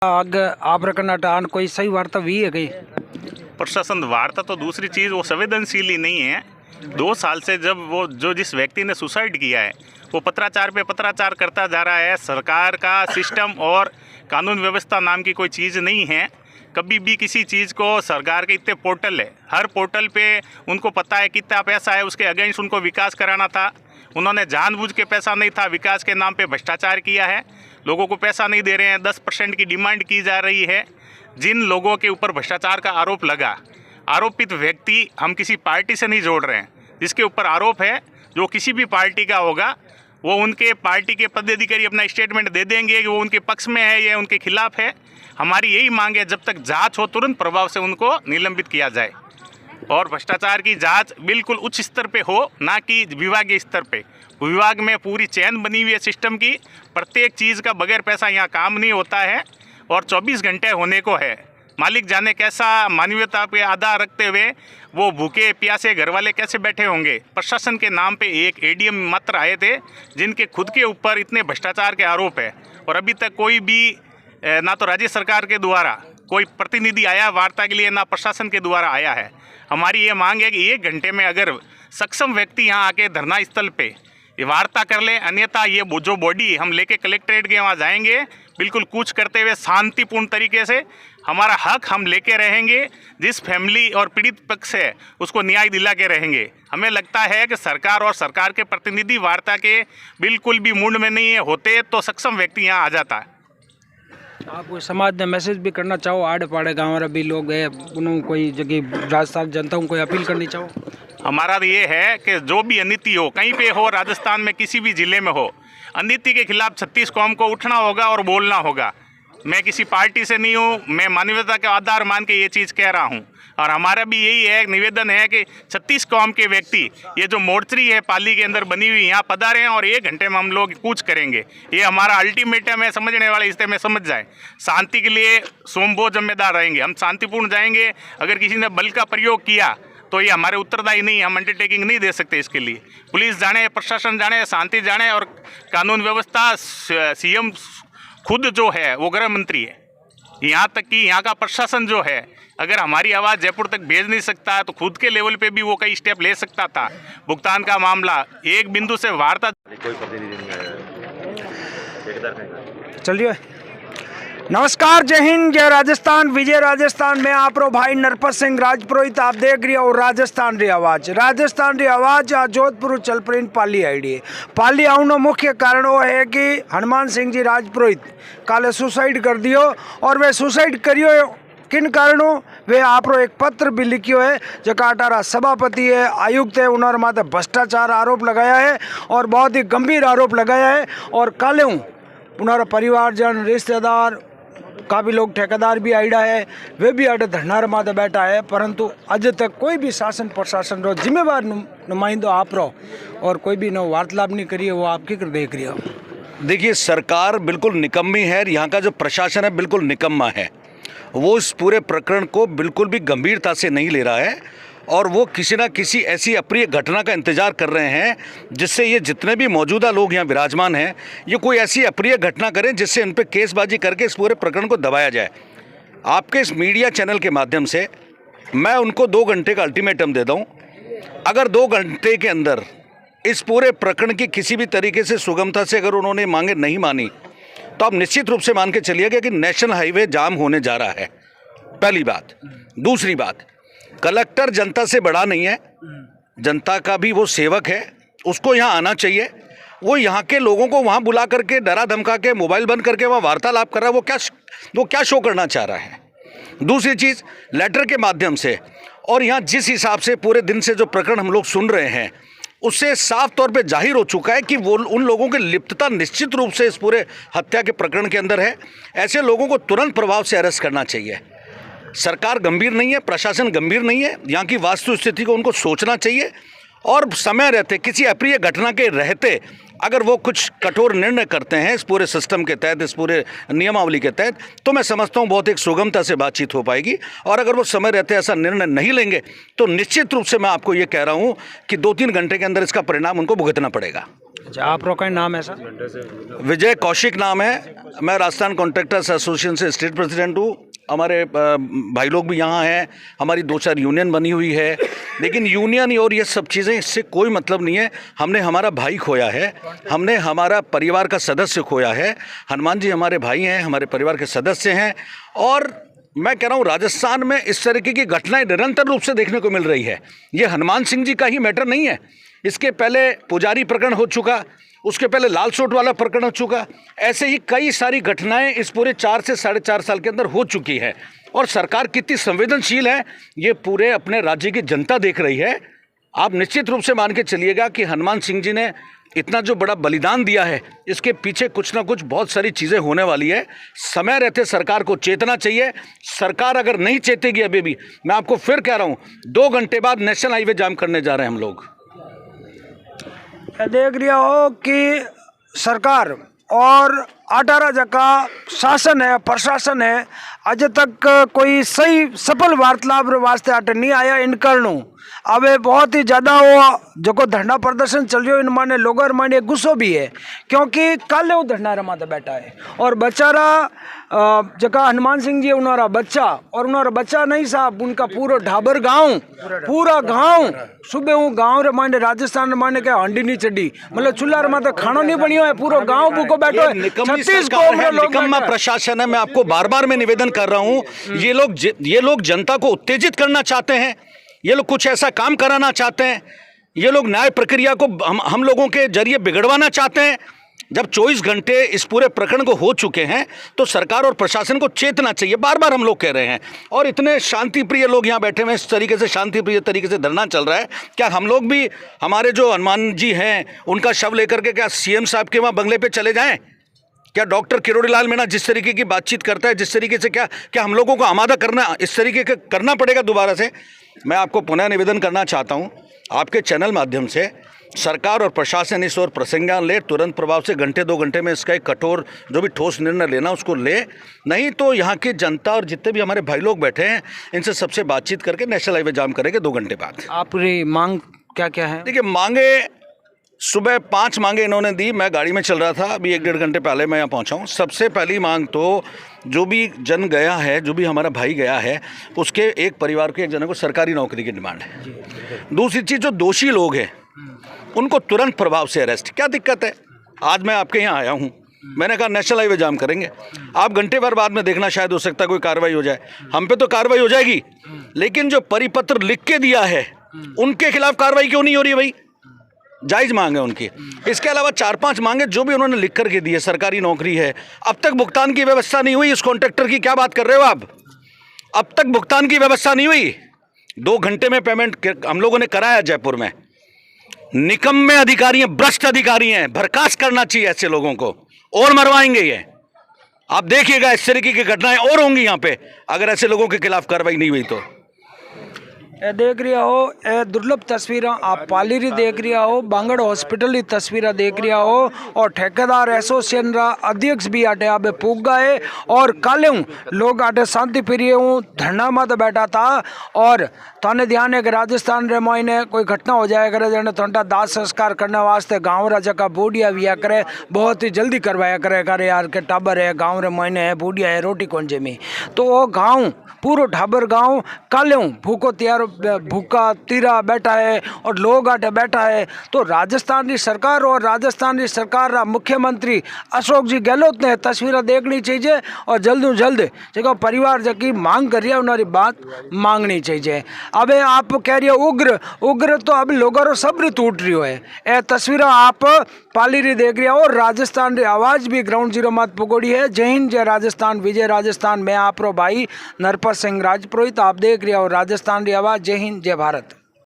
आग आप्रकनाटान कोई सही वार्ता हुई है कहीं? प्रशासन वार्ता तो दूसरी चीज़, वो संवेदनशील ही नहीं है। 2 साल से जब वो जिस व्यक्ति ने सुसाइड किया है वो पत्राचार पे पत्राचार करता जा रहा है। सरकार का सिस्टम और कानून व्यवस्था नाम की कोई चीज़ नहीं है। कभी भी किसी चीज़ को, सरकार के इतने पोर्टल है, हर पोर्टल पे उनको पता है कितना पैसा है, उसके अगेंस्ट उनको विकास कराना था। उन्होंने जानबूझ के पैसा नहीं था, विकास के नाम पे भ्रष्टाचार किया है। लोगों को पैसा नहीं दे रहे हैं, 10% की डिमांड की जा रही है। जिन लोगों के ऊपर भ्रष्टाचार का आरोप लगा, आरोपित व्यक्ति हम किसी पार्टी से नहीं जोड़ रहे हैं। जिसके ऊपर आरोप है, जो किसी भी पार्टी का होगा, वो उनके पार्टी के पदाधिकारी अपना स्टेटमेंट दे देंगे कि वो उनके पक्ष में है या उनके खिलाफ है। हमारी यही मांग है, जब तक जांच हो तुरंत प्रभाव से उनको निलंबित किया जाए और भ्रष्टाचार की जांच बिल्कुल उच्च स्तर पे हो, ना कि विभागीय स्तर पे। विभाग में पूरी चैन बनी हुई है सिस्टम की, प्रत्येक चीज़ का बगैर पैसा यहाँ काम नहीं होता है और 24 घंटे होने को है। मालिक जाने कैसा मानवीयता पे आधार रखते हुए वो भूखे प्यासे घर वाले कैसे बैठे होंगे। प्रशासन के नाम पे एक एडीएम मात्र आए थे जिनके खुद के ऊपर इतने भ्रष्टाचार के आरोप है और अभी तक कोई भी ना तो राज्य सरकार के द्वारा कोई प्रतिनिधि आया वार्ता के लिए, ना प्रशासन के द्वारा आया है। हमारी ये मांग है कि 1 घंटे में अगर सक्षम व्यक्ति यहाँ आके धरना स्थल पे ये वार्ता कर ले, अन्यथा ये जो बॉडी हम लेके कलेक्ट्रेट के वहाँ जाएंगे, बिल्कुल कूच करते हुए शांतिपूर्ण तरीके से हमारा हक हम लेके रहेंगे। जिस फैमिली और पीड़ित पक्ष है उसको न्याय दिला के रहेंगे। हमें लगता है कि सरकार और सरकार के प्रतिनिधि वार्ता के बिल्कुल भी मूड में नहीं होते तो सक्षम व्यक्ति यहाँ आ जाता है। आप कोई समाज ने मैसेज भी करना चाहो, आड़े पाड़े गाँव वाले भी लोग है, उन्होंने कोई जगह राजस्थान जनता को कोई अपील करनी चाहो? हमारा तो ये है कि जो भी अनिति हो, कहीं पे हो, राजस्थान में किसी भी ज़िले में हो, अनिति के खिलाफ 36 कौम को उठना होगा और बोलना होगा। मैं किसी पार्टी से नहीं हूँ, मैं मानवता के आधार मान के ये चीज़ कह रहा हूँ और हमारा भी यही है, निवेदन है कि 36 कौम के व्यक्ति ये जो मोर्चरी है पाली के अंदर बनी हुई, यहाँ पधारें और 1 घंटे में हम लोग कूच करेंगे। ये हमारा अल्टीमेटम है, समझने वाले इस में समझ जाए। शांति के लिए सोमबो जिम्मेदार रहेंगे, हम शांतिपूर्ण जाएंगे। अगर किसी ने बल का प्रयोग किया तो ये हमारे उत्तरदायी नहीं, हम अंडरटेकिंग नहीं दे सकते इसके लिए। पुलिस जाने, प्रशासन जाने, शांति जाने और कानून व्यवस्था, सीएम खुद जो है वो गृह मंत्री है। यहाँ तक कि यहाँ का प्रशासन जो है, अगर हमारी आवाज़ जयपुर तक भेज नहीं सकता है तो खुद के लेवल पे भी वो कई स्टेप ले सकता था। भुगतान का मामला, एक बिंदु से वार्ता, कोई प्रतिनिधि नहीं आया। चलिए, नमस्कार, जय हिंद, जय राजस्थान, विजय राजस्थान में आप रो भाई नरपत सिंह राजपुरोहित। आप देख रहे हो राजस्थान री आवाज़। राजस्थान री आवाज़ आज जोधपुर चल पड़ी पाली आई है। पाली आने मुख्य कारण वो है कि हनुमान सिंह जी राजपुरोहित काले सुसाइड कर दियो और वे सुसाइड करियो किन कारणों, वे आप एक पत्र भी लिखियो है जका अटारा सभापति है, आयुक्त है, उन्होंने माथे भ्रष्टाचार आरोप लगाया है और बहुत ही गंभीर आरोप लगाया है। और काले उन्होंने परिवारजन, रिश्तेदार, काफ़ी लोग ठेकेदार भी आईडा है, वे भी अटे धरना माते बैठा है, परंतु अज तक कोई भी शासन प्रशासन रो जिम्मेवार नुमाइंदो आप रो और कोई भी नो वार्तालाप नहीं करिए। वो आप क्या देख रही हो? देखिए, सरकार बिल्कुल निकम्मी है, यहाँ का जो प्रशासन है बिल्कुल निकम्मा है। वो इस पूरे प्रकरण को बिल्कुल भी गंभीरता से नहीं ले रहा है और वो किसी न किसी ऐसी अप्रिय घटना का इंतजार कर रहे हैं जिससे ये जितने भी मौजूदा लोग यहाँ विराजमान हैं, ये कोई ऐसी अप्रिय घटना करें जिससे इन पर केसबाजी करके इस पूरे प्रकरण को दबाया जाए। आपके इस मीडिया चैनल के माध्यम से मैं उनको 2 घंटे का अल्टीमेटम दे दूँ। अगर 2 घंटे के अंदर इस पूरे प्रकरण की किसी भी तरीके से सुगमता से अगर उन्होंने मांगे नहीं मानी तो आप निश्चित रूप से मान के चलिएगा कि नेशनल हाईवे जाम होने जा रहा है। पहली बात। दूसरी बात, कलेक्टर जनता से बड़ा नहीं है, जनता का भी वो सेवक है, उसको यहाँ आना चाहिए। वो यहाँ के लोगों को वहाँ बुला करके डरा धमका के मोबाइल बंद करके वहाँ वार्तालाप कर रहा है। वो क्या शो करना चाह रहा है? दूसरी चीज़, लेटर के माध्यम से और यहाँ जिस हिसाब से पूरे दिन से जो प्रकरण हम लोग सुन रहे हैं उससे साफ तौर पे जाहिर हो चुका है कि वो उन लोगों की लिप्तता निश्चित रूप से इस पूरे हत्या के प्रकरण के अंदर है। ऐसे लोगों को तुरंत प्रभाव से अरेस्ट करना चाहिए। सरकार गंभीर नहीं है, प्रशासन गंभीर नहीं है, यहाँ की वास्तु स्थिति को उनको सोचना चाहिए और समय रहते, किसी अप्रिय घटना के रहते अगर वो कुछ कठोर निर्णय करते हैं इस पूरे सिस्टम के तहत, इस पूरे नियमावली के तहत, तो मैं समझता हूँ बहुत एक सुगमता से बातचीत हो पाएगी। और अगर वो समय रहते ऐसा निर्णय नहीं लेंगे तो निश्चित रूप से मैं आपको ये कह रहा हूँ कि 2-3 घंटे के अंदर इसका परिणाम उनको भुगतना पड़ेगा। अच्छा, आप लोग का नाम है सर? विजय कौशिक नाम है। मैं राजस्थान कॉन्ट्रैक्टर्स एसोसिएशन से स्टेट प्रेसिडेंट हूँ। हमारे भाई लोग भी यहाँ हैं, हमारी 2-4 यूनियन बनी हुई है, लेकिन यूनियन और ये सब चीज़ें इससे कोई मतलब नहीं है। हमने हमारा भाई खोया है, हमने हमारा परिवार का सदस्य खोया है। हनुमान जी हमारे भाई हैं, हमारे परिवार के सदस्य हैं। और मैं कह रहा हूँ राजस्थान में इस तरीके की घटनाएं निरंतर रूप से देखने को मिल रही है। ये हनुमान सिंह जी का ही मैटर नहीं है, इसके पहले पुजारी प्रकरण हो चुका, उसके पहले लाल सूट वाला प्रकरण हो चुका। ऐसे ही कई सारी घटनाएं इस पूरे 4 से 4.5 साल के अंदर हो चुकी है। और सरकार कितनी संवेदनशील है ये पूरे अपने राज्य की जनता देख रही है। आप निश्चित रूप से मान के चलिएगा कि हनुमान सिंह जी ने इतना जो बड़ा बलिदान दिया है, इसके पीछे कुछ ना कुछ बहुत सारी चीज़ें होने वाली है। समय रहते सरकार को चेतना चाहिए। सरकार अगर नहीं चेतेगी अभी भी, मैं आपको फिर कह रहा हूँ 2 घंटे बाद नेशनल हाईवे जाम करने जा रहे हैं हम लोग। देख रहे हो कि सरकार और 18 जगह शासन है, प्रशासन है, अज तक कोई सही सफल वार्तालाप वास्ते आटे नहीं आया इन करणों। अब बहुत ही ज़्यादा वो जो धरना प्रदर्शन चल रही हो, इन माने लोगों माने गुस्सो भी है, क्योंकि कल वो धरना रमाते बैठा है और बेचारा जगह हनुमान सिंह जी उन्होंने बच्चा, और उन्होंने बच्चा नहीं साहब, उनका पूरा ढाबर गांव, पूरा गांव सुबह वो गांव रे माने राजस्थान माने क्या हंडी नहीं चढ़ी, मतलब चूल्हा रे माते खाना नहीं बनियो है, पूरा गांव भूखो बैठो है। निकम्मा प्रशासन है। मैं आपको बार बार मैं निवेदन कर रहा हूँ, ये लोग जनता को उत्तेजित करना चाहते हैं, ये लोग कुछ ऐसा काम कराना चाहते हैं, ये लोग न्याय प्रक्रिया को हम लोगों के जरिए बिगड़वाना चाहते हैं। जब 24 घंटे इस पूरे प्रकरण को हो चुके हैं तो सरकार और प्रशासन को चेतना चाहिए, बार बार हम लोग कह रहे हैं। और इतने शांति प्रिय लोग यहाँ बैठे हुए हैं, इस तरीके से शांति प्रिय तरीके से धरना चल रहा है। क्या हम लोग भी, हमारे जो हनुमान जी हैं उनका शव लेकर के क्या सीएम साहब के वहाँ बंगले पे चले जाएं? क्या डॉक्टर किरोड़ी लाल मीणा जिस तरीके की बातचीत करता है, जिस तरीके से, क्या हम लोगों को आमादा करना इस तरीके का करना पड़ेगा दोबारा से? मैं आपको पुनः निवेदन करना चाहता हूँ आपके चैनल माध्यम से, सरकार और प्रशासन इस ओर प्रसंज्ञान ले, तुरंत प्रभाव से घंटे 2 घंटे में इसका एक कठोर जो भी ठोस निर्णय लेना उसको ले। नहीं तो यहाँ की जनता और जितने भी हमारे भाई लोग बैठे हैं इनसे सबसे बातचीत करके नेशनल हाईवे जाम करेंगे 2 घंटे बाद। आपकी मांग क्या क्या है? देखिए, मांगे सुबह 5 मांगे इन्होंने दी। मैं गाड़ी में चल रहा था, अभी 1-1.5 घंटे पहले मैं यहाँ पहुँचा हूँ। सबसे पहली मांग तो जो भी जन गया है, जो भी हमारा भाई गया है, उसके एक परिवार के एक जने को सरकारी नौकरी की डिमांड है। दूसरी चीज़, जो दोषी लोग हैं उनको तुरंत प्रभाव से अरेस्ट। क्या दिक्कत है? आज मैं आपके यहाँ आया हूँ, मैंने कहा नेशनल हाईवे जाम करेंगे। आप घंटे भर बाद में देखना, शायद हो सकता है कोई कार्रवाई हो जाए। हम पे तो कार्रवाई हो जाएगी, लेकिन जो परिपत्र लिख के दिया है उनके खिलाफ कार्रवाई क्यों नहीं हो रही है भाई? जायज़ मांग है उनकी। इसके अलावा 4-5 मांगे जो भी उन्होंने लिख करके दी है, सरकारी नौकरी है, अब तक भुगतान की व्यवस्था नहीं हुई। इस कॉन्ट्रैक्टर की क्या बात कर रहे हो आप? अब तक भुगतान की व्यवस्था नहीं हुई। 2 घंटे में पेमेंट हम लोगों ने कराया जयपुर में। निकम्मे अधिकारी हैं, भ्रष्ट अधिकारी हैं, बर्खास्त करना चाहिए ऐसे लोगों को, और मरवाएंगे ये। आप देखिएगा इस तरीके की घटनाएं और होंगी यहाँ पे अगर ऐसे लोगों के खिलाफ कार्रवाई नहीं हुई तो। ए देख रहा हो, ए दुर्लभ तस्वीर आप पालीरी देख रहा हो, बांगड़ हॉस्पिटल की तस्वीर देख रहा हो, और ठेकेदार एसोसिएशन रा अध्यक्ष भी आटे आबे पूग गए, और काले लोग आटे शांति प्रिय धरना में तो बैठा था। और थाने ध्यान है कि राजस्थान रे मायने कोई घटना हो जाए करे जने थोड़ा दाह संस्कार करने वास्ते गाँव रा जगह बूढ़िया विया करे, बहुत ही जल्दी करवाया करे। करे यार के टाबर है गाँव रे मायने है, बूढ़िया है, रोटी कौन जमी, तो वो गाँव पूरा ढाबर गांव काले भूखो तैयार भूखा तीरा बैठा है और लोग आटे बैठा है। तो राजस्थान की सरकार और राजस्थान की सरकार रा मुख्यमंत्री अशोक जी गहलोत ने तस्वीरें देखनी चाहिए और जल्द से जल्द जो परिवार जबकि मांग कर रही है उन्होंने बात मांगनी चाहिए। अब आप कह रही हो उग्र तो अब लोगों को सब्र टूट रही है। ये तस्वीरें आप पालीरी देख रही हो और राजस्थान की आवाज़ भी ग्राउंड जीरो मत पकड़ी है। जय हिंद, जय राजस्थान, विजय राजस्थान। मैं आप रो भाई नरपत सिंह राजपुरोहित, आप देख रहे हो राजस्थान की आवाज़। जय हिंद, जय भारत।